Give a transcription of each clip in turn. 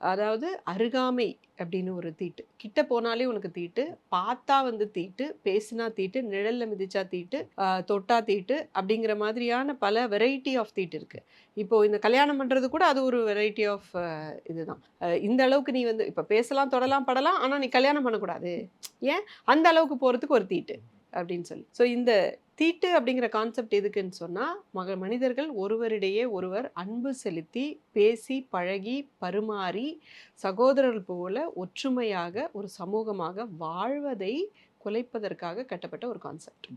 அதாவது அருகாமை அப்படின்னு ஒரு தீட்டு. கிட்ட போனாலே உனக்கு தீட்டு, பார்த்தா வந்து தீட்டு, பேசினா தீட்டு, நிழல்ல மிதிச்சா தீட்டு, தொட்டா தீட்டு அப்படிங்கிற மாதிரியான பல வெரைட்டி ஆஃப் தீட்டு இருக்கு. இப்போ இந்த கல்யாணம் பண்றது கூட அது ஒரு வெரைட்டி ஆஃப் இதுதான். இந்த அளவுக்கு நீ வந்து இப்ப பேசலாம், தொடலாம், படலாம். ஆனா நீ கல்யாணம் பண்ணக்கூடாது. ஏன்? அந்த அளவுக்கு போறதுக்கு ஒரு தீட்டு அப்படின்னு சொல்லி. ஸோ இந்த தீட்டு அப்படிங்கிற கான்செப்ட் எதுக்குன்னு சொன்னா, மனிதர்கள் ஒருவரிடையே ஒருவர் அன்பு செலுத்தி, பேசி, பழகி, பரிமாறி, சகோதரர்கள் போல ஒற்றுமையாக ஒரு சமூகமாக வாழ்வதை குலைப்பதற்காக கட்டப்பட்ட ஒரு கான்செப்ட்.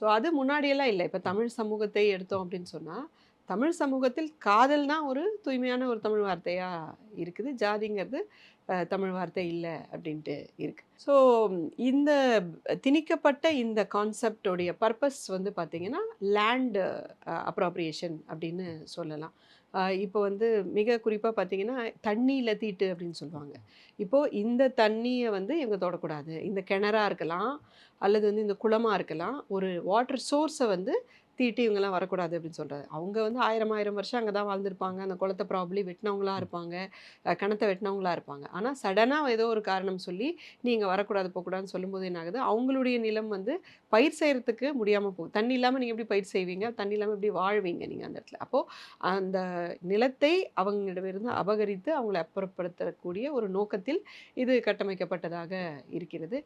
ஸோ அது முன்னாடியெல்லாம் இல்ல. இப்ப தமிழ் சமூகத்தை எடுத்தோம் அப்படின்னு சொன்னா, தமிழ் சமூகத்தில் காதல் தான் ஒரு தூய்மையான ஒரு தமிழ் வார்த்தையா இருக்குது. ஜாதிங்கிறது தமிழ் வார்த்தை இல்ல அப்படின்ட்டு இருக்கு. ஸோ இந்த திணிக்கப்பட்ட இந்த கான்செப்டோடைய பர்ப்பஸ் வந்து பார்த்தீங்கன்னா, லேண்ட் அப்ராப்ரியேஷன் அப்படின்னு சொல்லலாம். இப்போ வந்து மிக குறிப்பா பார்த்தீங்கன்னா, "தண்ணீல தீட்டு" அப்படின்னு சொல்லுவாங்க. இப்போ இந்த தண்ணிய வந்து இவங்க தொடக்கூடாது. இந்த கிணறா இருக்கலாம், அல்லது வந்து இந்த குளமா இருக்கலாம். ஒரு வாட்டர் சோர்ஸ வந்து தீட்டு இவங்கலாம் வரக்கூடாது அப்படின்னு சொல்றாரு. அவங்க வந்து 1000 1000 வருஷம் அங்க தான் வாழ்ந்திருப்பாங்க. அந்த குளத்த ப்ராபப்ளி வெட்டுனவங்களா இருப்பாங்க. கிணத்த வெட்டுனவங்களா இருப்பாங்க. ஆனா சடனா ஏதோ ஒரு காரணம் சொல்லி, நீங்க வரக்கூடாது, போக்கூடாதுன்னு சொல்லும்போது என்ன ஆகுது, அவங்களுடைய நிலம் வந்து பயிர் செய்றதுக்கு முடியாம போகுது. தண்ணி இல்லாம நீங்க எப்படி பயிர் செய்வீங்க? தண்ணி இல்லாம எப்படி வாழ்வீங்க நீங்க அந்த இடத்துல? அப்போ அந்த நிலத்தை அவங்களிடமிருந்து அபகரித்து அவங்கள அப்புறப்படுத்தக்கூடிய ஒரு நோக்கத்தில் இது கட்டமைக்கப்பட்டதாக இருக்கிறது.